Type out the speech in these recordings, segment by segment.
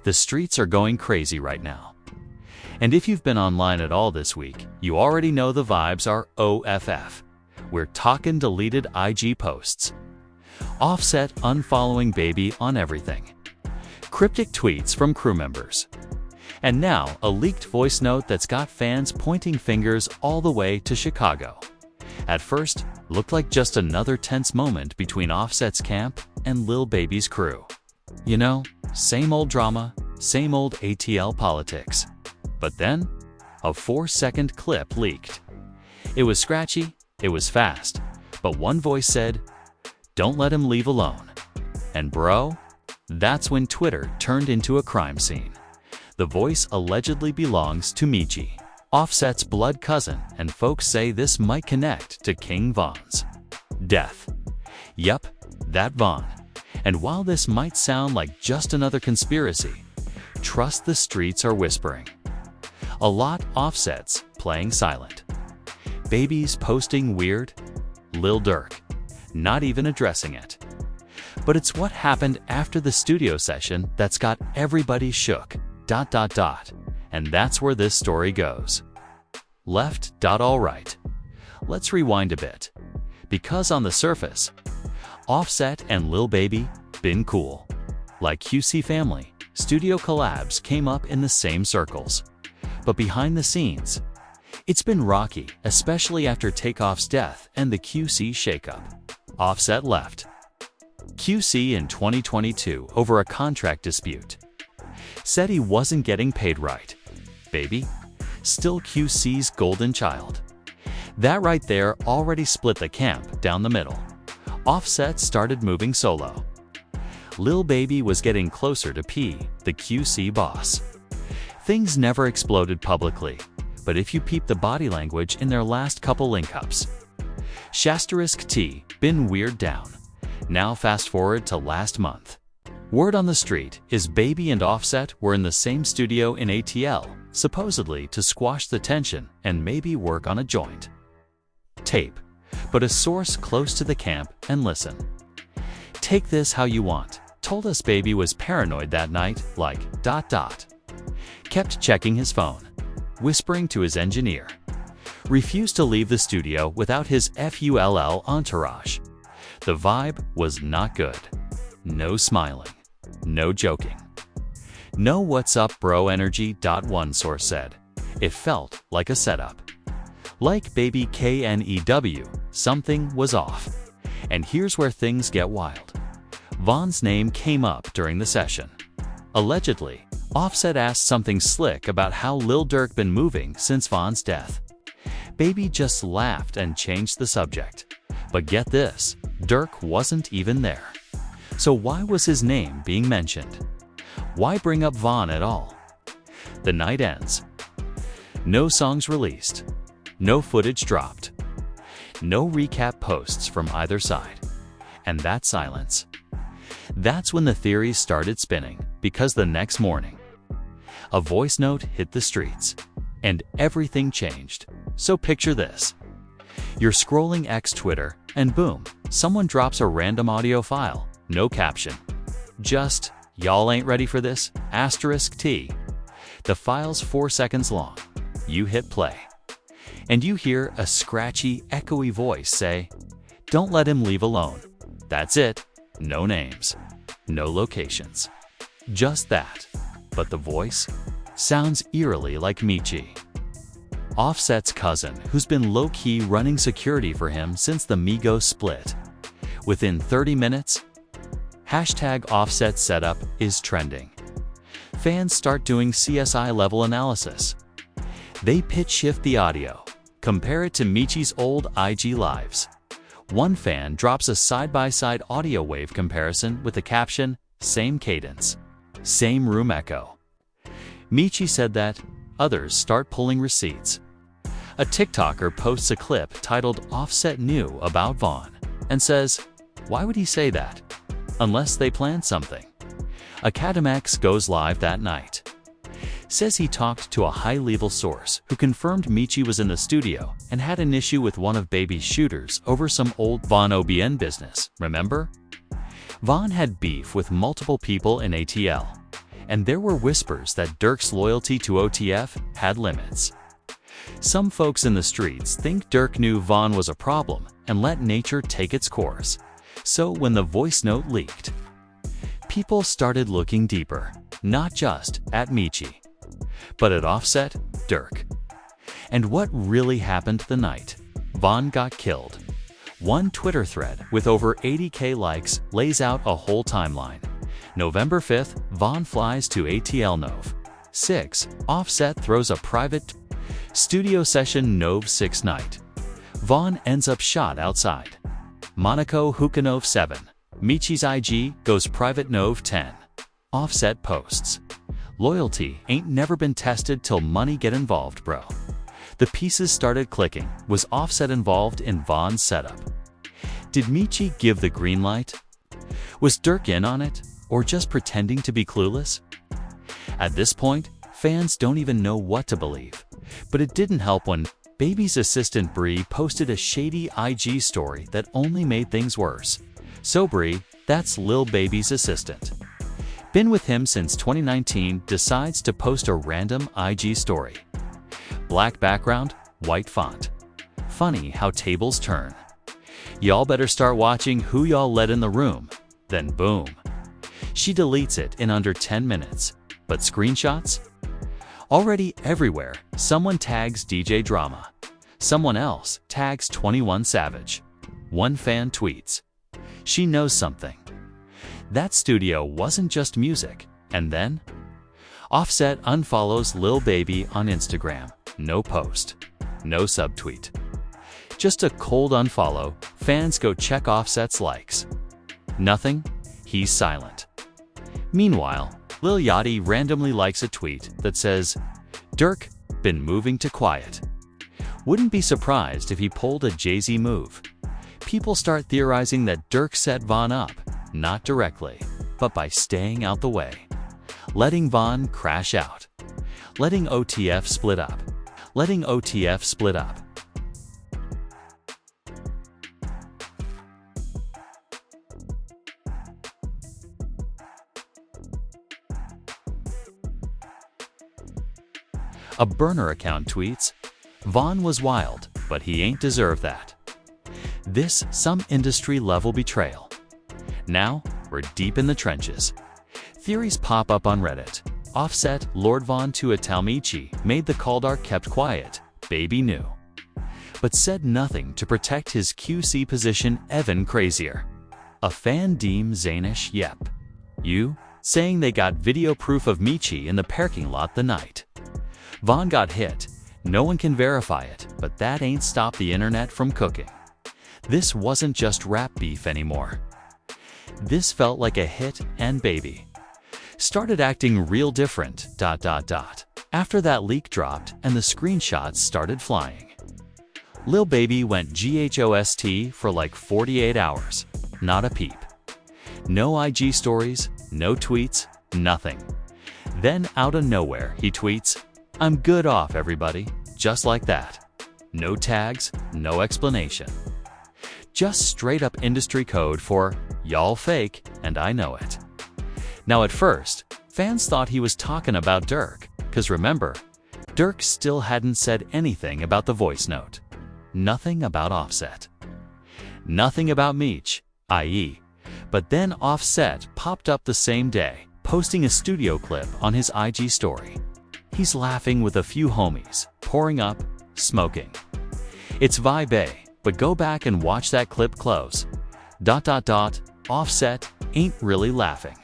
The streets are going crazy right now. And if you've been online at all this week, you already know the vibes are OFF. We're talking deleted IG posts. Offset unfollowing Baby on everything. Cryptic tweets from crew members. And now, a leaked voice note that's got fans pointing fingers all the way to Chicago. At first, looked like just another tense moment between Offset's camp and Lil Baby's crew. You know, same old drama, same old ATL politics. But then, a 4-second clip leaked. It was scratchy, it was fast, but one voice said, "Don't let him leave alone." And bro, that's when Twitter turned into a crime scene. The voice allegedly belongs to Meechie, Offset's blood cousin, and folks say this might connect to King Von's death. Yup, that Von. And while this might sound like just another conspiracy, trust the streets are whispering. A lot Offsets playing silent. Babies posting weird. Lil Durk not even addressing it. But it's what happened after the studio session that's got everybody shook. And that's where this story goes. Left. Alright. Let's rewind a bit. Because on the surface, Offset and Lil Baby been cool. Like QC family, studio collabs came up in the same circles. But behind the scenes, it's been rocky, especially after Takeoff's death and the QC shakeup. Offset left QC in 2022 over a contract dispute. Said he wasn't getting paid right. Baby, still QC's golden child. That right there already split the camp down the middle. Offset started moving solo. Lil Baby was getting closer to P, the QC boss. Things never exploded publicly, but if you peep the body language in their last couple link-ups. *T been weird down. Now fast forward to last month. Word on the street is Baby and Offset were in the same studio in ATL, supposedly to squash the tension and maybe work on a joint tape. But a source close to the camp and listen. Take this how you want. Told us Baby was paranoid that night, like ... Kept checking his phone, whispering to his engineer. Refused to leave the studio without his FULL entourage. The vibe was not good. No smiling. No joking. No what's up bro energy. One source said. It felt like a setup. Like Baby KNEW, something was off. And here's where things get wild. Von's name came up during the session. Allegedly, Offset asked something slick about how Lil Durk been moving since Von's death. Baby just laughed and changed the subject. But get this, Durk wasn't even there. So why was his name being mentioned? Why bring up Von at all? The night ends. No songs released. No footage dropped. No recap posts from either side. And that silence. That's when the theories started spinning, because the next morning, a voice note hit the streets, and everything changed. So picture this. You're scrolling X Twitter, and boom, someone drops a random audio file, no caption. Just, "Y'all ain't ready for this?" *T. The file's 4 seconds long. You hit play. And you hear a scratchy, echoey voice say, "Don't let him leave alone." That's it. No names. No locations. Just that. But the voice sounds eerily like Meechie, Offset's cousin, who's been low-key running security for him since the Migos split. Within 30 minutes, #Offset setup is trending. Fans start doing CSI-level analysis. They pitch shift the audio, compare it to Meechie's old IG lives. One fan drops a side-by-side audio wave comparison with the caption, "Same cadence, same room echo." Meechie said that. Others start pulling receipts. A TikToker posts a clip titled "Offset Knew About Von" and says, "Why would he say that? Unless they planned something." Academics goes live that night. Says he talked to a high-level source who confirmed Meechie was in the studio and had an issue with one of Baby's shooters over some old Von OBN business, remember? Von had beef with multiple people in ATL, And there were whispers that Durk's loyalty to OTF had limits. Some folks in the streets think Durk knew Vaughn was a problem and let nature take its course. So when the voice note leaked, people started looking deeper, not just at Meechie, but at Offset, Durk. And what really happened the night Vaughn got killed? One Twitter thread with over 80K likes lays out a whole timeline. November 5th, Vaughn flies to ATL Nov. 6. Offset throws a private studio session Nov 6 night. Vaughn ends up shot outside. Monaco Hookah Nov 7. Meechie's IG goes private Nov 10. Offset posts. Loyalty ain't never been tested till money get involved, bro. The pieces started clicking. Was Offset involved in Vaughn's setup? Did Meechie give the green light? Was Durk in on it, or just pretending to be clueless? At this point, fans don't even know what to believe. But it didn't help when Baby's assistant Bree posted a shady IG story that only made things worse. So Bree, that's Lil Baby's assistant, been with him since 2019, decides to post a random IG story. Black background, white font. Funny how tables turn. Y'all better start watching who y'all let in the room. Then boom. She deletes it in under 10 minutes. But screenshots? Already everywhere. Someone tags DJ Drama. Someone else tags 21 Savage. One fan tweets, "She knows something." That studio wasn't just music. And then? Offset unfollows Lil Baby on Instagram. No post. No subtweet. Just a cold unfollow. Fans go check Offset's likes. Nothing. He's silent. Meanwhile, Lil Yachty randomly likes a tweet that says, "Durk, been moving to quiet." Wouldn't be surprised if he pulled a Jay-Z move. People start theorizing that Durk set Vaughn up, not directly, but by staying out the way. Letting Vaughn crash out. Letting OTF split up. Letting OTF split up. A burner account tweets, "Vaughn was wild, but he ain't deserve that." This some industry-level betrayal. Now, we're deep in the trenches. Theories pop up on Reddit. Offset, Lord Vaughn to Atal Meechie made the Kaldar kept quiet, Baby knew, but said nothing to protect his QC position even crazier. A fan deem Zanish yep. You, saying they got video proof of Meechie in the parking lot the night Vaughn got hit. No one can verify it, but that ain't stopped the internet from cooking. This wasn't just rap beef anymore. This felt like a hit, and Baby started acting real different, ... After that leak dropped and the screenshots started flying. Lil Baby went GHOST for like 48 hours. Not a peep. No IG stories, no tweets, nothing. Then out of nowhere, he tweets, "I'm good off, everybody." Just like that. No tags, no explanation. Just straight up industry code for "y'all fake and I know it." Now at first, fans thought he was talking about Durk, cause remember, Durk still hadn't said anything about the voice note. Nothing about Offset. Nothing about Meech, i.e. But then Offset popped up the same day, posting a studio clip on his IG story. He's laughing with a few homies, pouring up, smoking. It's vibe A, but go back and watch that clip close. ... Offset ain't really laughing.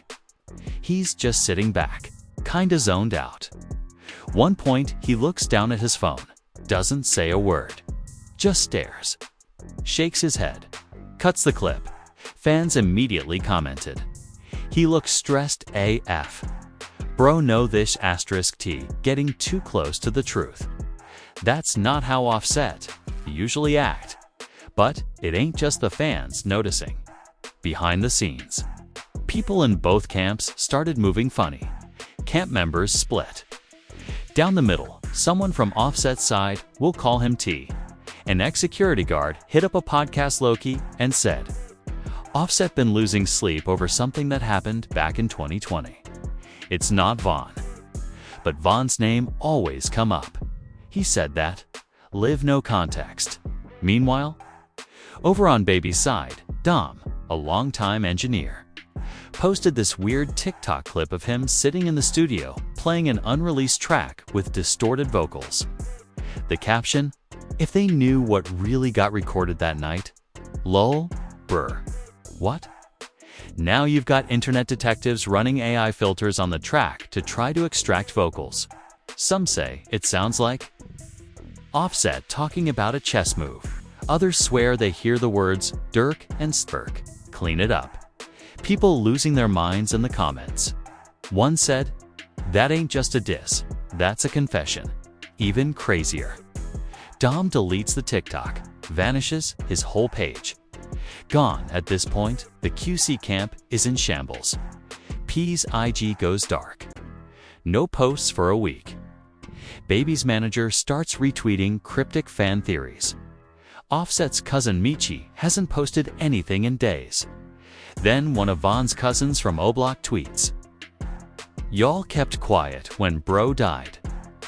He's just sitting back, kinda zoned out. One point, he looks down at his phone, doesn't say a word, just stares, shakes his head, cuts the clip. Fans immediately commented, "He looks stressed AF. Bro know this *T getting too close to the truth." That's not how Offset usually act. But it ain't just the fans noticing. Behind the scenes, people in both camps started moving funny. Camp members split. Down the middle, someone from Offset's side, we'll call him T, an ex-security guard, hit up a podcast Loki and said, "Offset been losing sleep over something that happened back in 2020. It's not Vaughn. But Vaughn's name always come up. He said that. Live no context. Meanwhile, over on baby's side, Dom, a longtime engineer, posted this weird TikTok clip of him sitting in the studio playing an unreleased track with distorted vocals. The caption, "If they knew what really got recorded that night. Lol, brr. What?" Now you've got internet detectives running AI filters on the track to try to extract vocals. Some say it sounds like Offset talking about a chess move. Others swear they hear the words Durk and Spurk. Clean it up. People losing their minds in the comments. One said, "That ain't just a diss, that's a confession." Even crazier. Dom deletes the TikTok, vanishes his whole page. Gone at this point, the QC camp is in shambles. P's IG goes dark. No posts for a week. Baby's manager starts retweeting cryptic fan theories. Offset's cousin Michi hasn't posted anything in days. Then one of Vaughn's cousins from Oblock tweets, "Y'all kept quiet when bro died,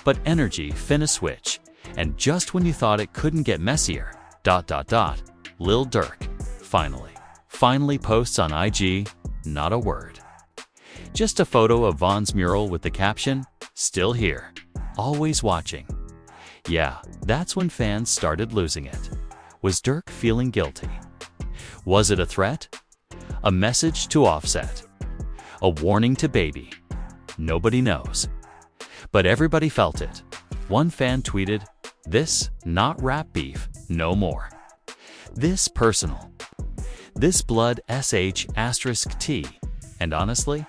but energy finna switch, and just when you thought it couldn't get messier, ... Lil Durk finally posts on IG, not a word. Just a photo of Vaughn's mural with the caption, "Still here, always watching." Yeah, that's when fans started losing it. Was Durk feeling guilty? Was it a threat? A message to Offset? A warning to Baby? Nobody knows. But everybody felt it. One fan tweeted, "This, not rap beef, no more. This personal. This blood sh*t." And honestly,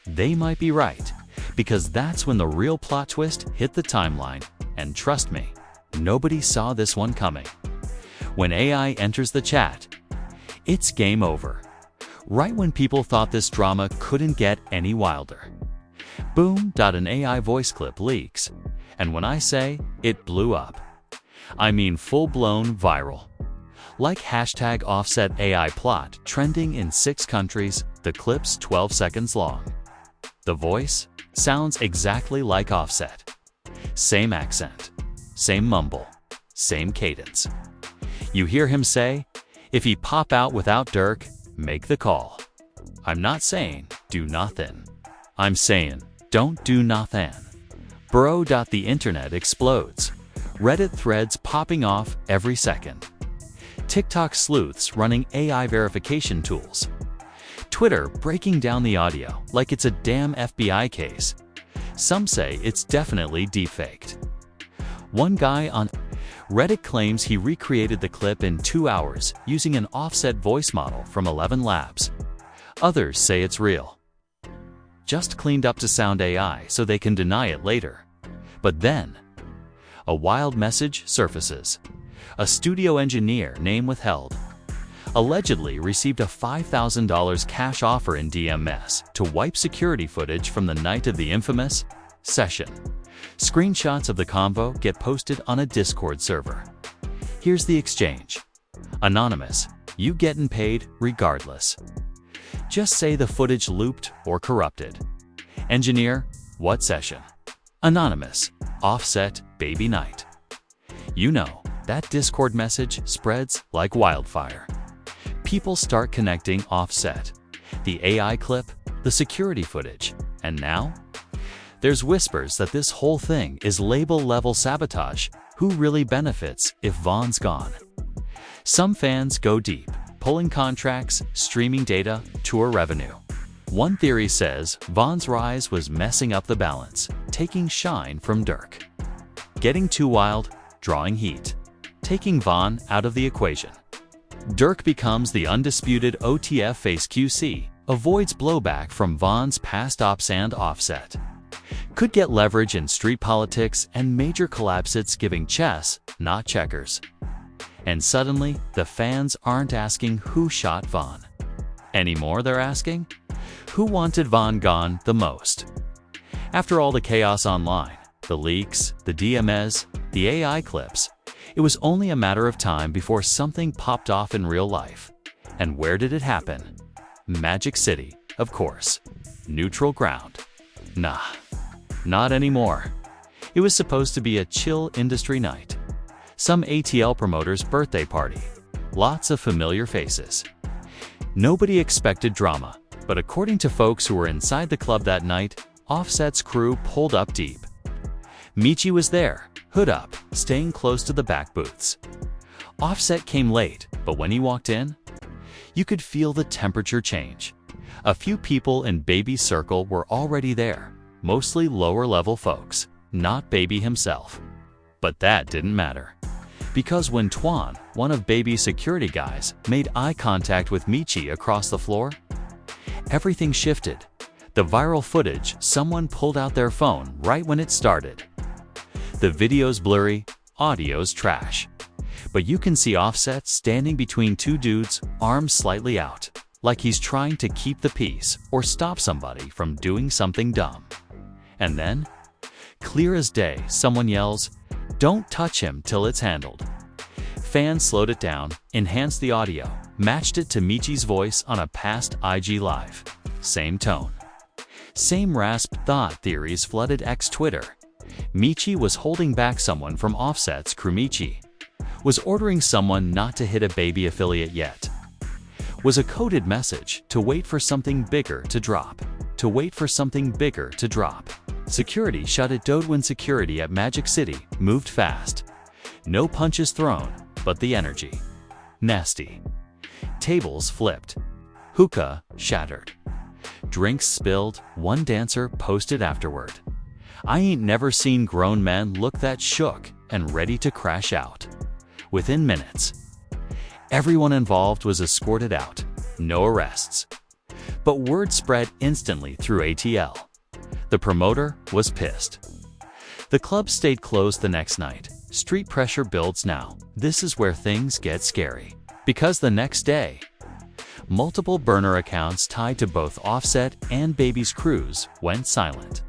they might be right, because that's when the real plot twist hit the timeline. And trust me, nobody saw this one coming. When AI enters the chat, it's game over. Right when people thought this drama couldn't get any wilder. Boom. An AI voice clip leaks. And when I say it blew up, I mean full-blown viral. Like hashtag Offset AI plot trending in 6 countries, the clip's 12 seconds long. The voice sounds exactly like Offset. Same accent, same mumble, same cadence. You hear him say, "If he pop out without Durk, make the call." I'm not saying do nothing. I'm saying don't do nothing. Bro. The internet explodes. Reddit threads popping off every second. TikTok sleuths running AI verification tools. Twitter breaking down the audio like it's a damn FBI case. Some say it's definitely deepfaked. One guy on Reddit claims he recreated the clip in 2 hours using an Offset voice model from 11 Labs. Others say it's real. Just cleaned up to sound AI so they can deny it later. But then, a wild message surfaces. A studio engineer, name withheld, allegedly received a $5,000 cash offer in DMS to wipe security footage from the night of the infamous session. Screenshots of the convo get posted on a Discord server. Here's the exchange. Anonymous, you getting paid regardless. Just say the footage looped or corrupted. Engineer, what session? Anonymous, Offset, baby night. You know, that Discord message spreads like wildfire. People start connecting Offset, the AI clip, the security footage, and now? There's whispers that this whole thing is label-level sabotage. Who really benefits if Vaughn's gone? Some fans go deep, pulling contracts, streaming data, tour revenue. One theory says Vaughn's rise was messing up the balance, taking shine from Durk. Getting too wild, drawing heat, taking Vaughn out of the equation. Durk becomes the undisputed OTF face QC, avoids blowback from Vaughn's past ops and Offset. Could get leverage in street politics and major collapses, giving chess, not checkers. And suddenly, the fans aren't asking who shot Vaughn. Anymore, they're asking, who wanted Vaughn gone the most? After all the chaos online, the leaks, the DMS, the AI clips, it was only a matter of time before something popped off in real life. And where did it happen? Magic City, of course. Neutral ground. Nah, not anymore. It was supposed to be a chill industry night. Some ATL promoter's birthday party. Lots of familiar faces. Nobody expected drama, but according to folks who were inside the club that night, Offset's crew pulled up deep. Michi was there, hood up, staying close to the back booths. Offset came late, but when he walked in, you could feel the temperature change. A few people in Baby's circle were already there, mostly lower-level folks, not Baby himself. But that didn't matter. Because when Twan, one of Baby's security guys, made eye contact with Michi across the floor, everything shifted. The viral footage, someone pulled out their phone right when it started. The video's blurry, audio's trash. But you can see Offset standing between two dudes, arms slightly out, like he's trying to keep the peace or stop somebody from doing something dumb. And then, clear as day, someone yells, "Don't touch him till it's handled." Fans slowed it down, enhanced the audio, matched it to Michi's voice on a past IG Live. Same tone. Same rasped thought theories flooded X Twitter. Michi was holding back someone from Offset's crew. Michi was ordering someone not to hit a Baby affiliate yet. Was a coded message to wait for something bigger to drop. To wait for something bigger to drop. Security shut it down when security at Magic City moved fast. No punches thrown, but the energy. Nasty. Tables flipped. Hookah shattered. Drinks spilled, one dancer posted afterward. "I ain't never seen grown men look that shook and ready to crash out." Within minutes, everyone involved was escorted out. No arrests. But word spread instantly through ATL. The promoter was pissed. The club stayed closed the next night. Street pressure builds now. This is where things get scary. Because the next day, multiple burner accounts tied to both Offset and Baby's crews went silent.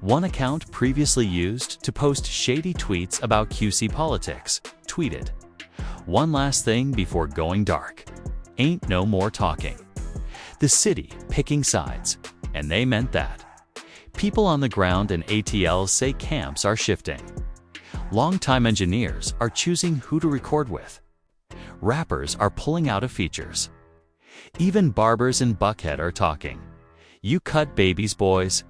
One account previously used to post shady tweets about QC politics tweeted, "One last thing before going dark. Ain't no more talking." The city picking sides, and they meant that. People on the ground in ATL say camps are shifting. Longtime engineers are choosing who to record with. Rappers are pulling out of features. Even barbers in Buckhead are talking. You cut Baby's boys.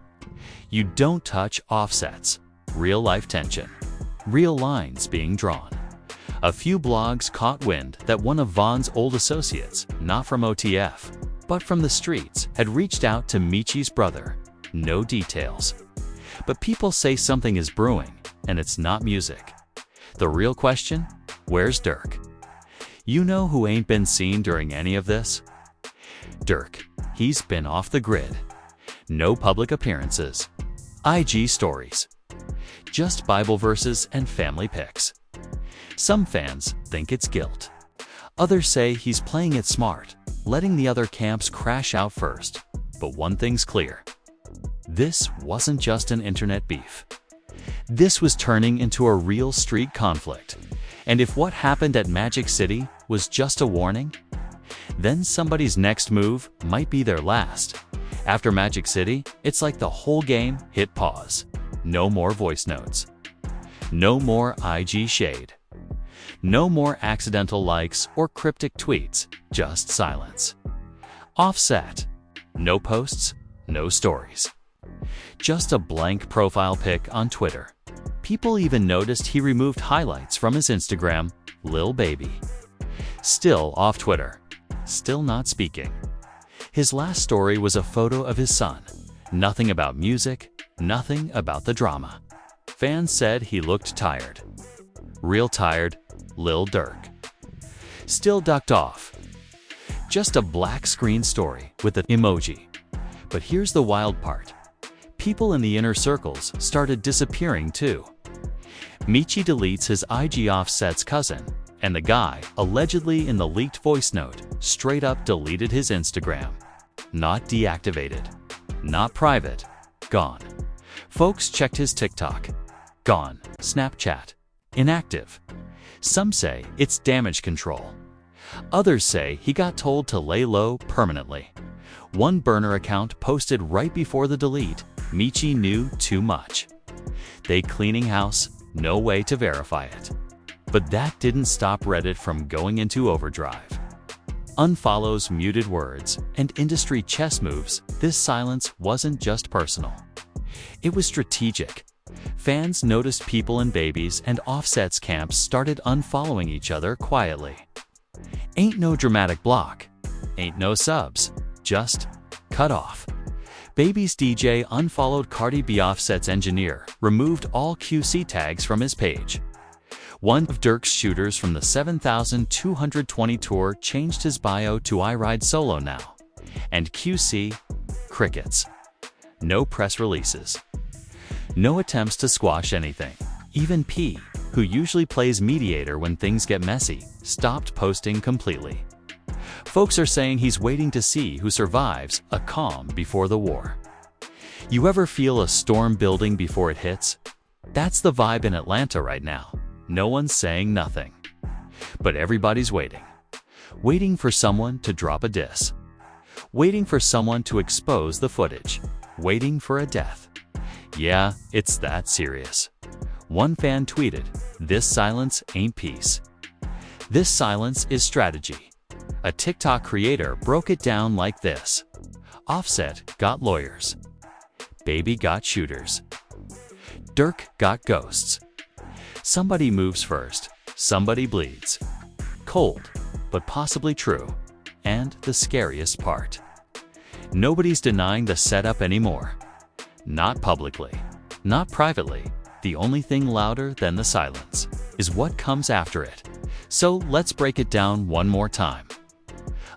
You don't touch Offsets. Real-life tension. Real lines being drawn. A few blogs caught wind that one of Vaughn's old associates, not from OTF, but from the streets, had reached out to Michi's brother. No details. But people say something is brewing, and it's not music. The real question? Where's Durk? You know who ain't been seen during any of this? Durk. He's been off the grid. No public appearances. IG stories. Just Bible verses and family pics. Some fans think it's guilt. Others say he's playing it smart, letting the other camps crash out first. But one thing's clear. This wasn't just an internet beef. This was turning into a real street conflict. And if what happened at Magic City was just a warning, then somebody's next move might be their last. After Magic City, it's like the whole game hit pause. No more voice notes. No more IG shade. No more accidental likes or cryptic tweets, just silence. Offset. No posts, no stories. Just a blank profile pic on Twitter. People even noticed he removed highlights from his Instagram, Lil Baby. Still off Twitter. Still not speaking. His last story was a photo of his son. Nothing about music, nothing about the drama. Fans said he looked tired. Real tired, Lil Durk. Still ducked off. Just a black screen story with an emoji. But here's the wild part. People in the inner circles started disappearing too. Michi deletes his IG Offset's cousin, and the guy, allegedly in the leaked voice note, straight up deleted his Instagram. Not deactivated. Not private. Gone. Folks checked his TikTok. Gone. Snapchat. Inactive. Some say it's damage control. Others say he got told to lay low permanently. One burner account posted right before the delete, Michi knew too much. They cleaning house, no way to verify it. But that didn't stop Reddit from going into overdrive. Unfollows, muted words, and industry chess moves, this silence wasn't just personal. It was strategic. Fans noticed people and babies, and Offset's camps started unfollowing each other quietly. Ain't no dramatic block. Ain't no subs. Just cut off. Baby's DJ unfollowed Cardi B. Offset's engineer, removed all QC tags from his page. One of Durk's shooters from the 7220 tour changed his bio to I ride solo now. And QC, crickets. No press releases. No attempts to squash anything. Even P, who usually plays mediator when things get messy, stopped posting completely. Folks are saying he's waiting to see who survives a calm before the war. You ever feel a storm building before it hits? That's the vibe in Atlanta right now. No one's saying nothing. But everybody's waiting. Waiting for someone to drop a diss. Waiting for someone to expose the footage. Waiting for a death. Yeah, it's that serious. One fan tweeted, "This silence ain't peace. This silence is strategy." A TikTok creator broke it down like this. Offset got lawyers. Baby got shooters. Durk got ghosts. Somebody moves first, somebody bleeds. Cold, but possibly true. And the scariest part. Nobody's denying the setup anymore. Not publicly, not privately. The only thing louder than the silence is what comes after it. So let's break it down one more time.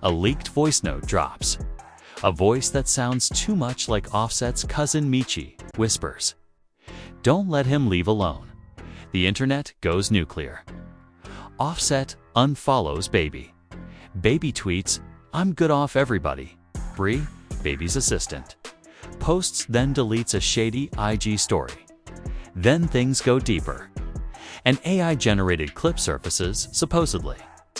A leaked voice note drops. A voice that sounds too much like Offset's cousin Michi whispers, "Don't let him leave alone." The internet goes nuclear. Offset unfollows Baby. Baby tweets, "I'm good off everybody." Bree, Baby's assistant, posts then deletes a shady IG story. Then things go deeper. An AI-generated clip surfaces, supposedly.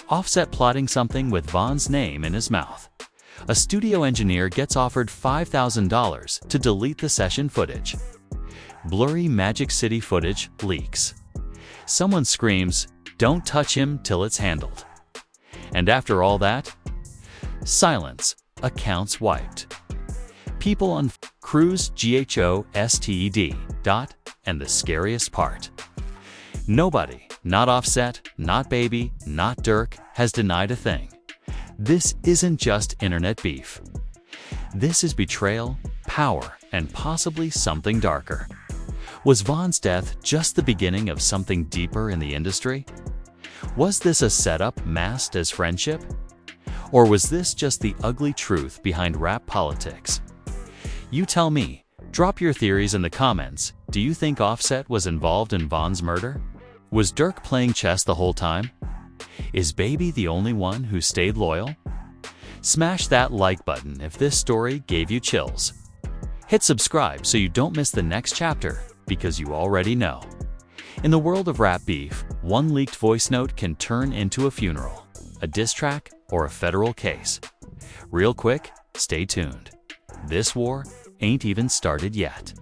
Offset plotting something with Von's name in his mouth. A studio engineer gets offered $5,000 to delete the session footage. Blurry Magic City footage leaks. Someone screams, "Don't touch him till it's handled." And after all that, silence, accounts wiped. People on Cruise GHOSTED. And the scariest part. Nobody, not Offset, not Baby, not Durk, has denied a thing. This isn't just internet beef. This is betrayal, power, and possibly something darker. Was Von's death just the beginning of something deeper in the industry? Was this a setup masked as friendship? Or was this just the ugly truth behind rap politics? You tell me. Drop your theories in the comments. Do you think Offset was involved in Von's murder? Was Durk playing chess the whole time? Is Baby the only one who stayed loyal? Smash that like button if this story gave you chills. Hit subscribe so you don't miss the next chapter, because you already know. In the world of rap beef, one leaked voice note can turn into a funeral, a diss track, or a federal case. Real quick, stay tuned. This war ain't even started yet.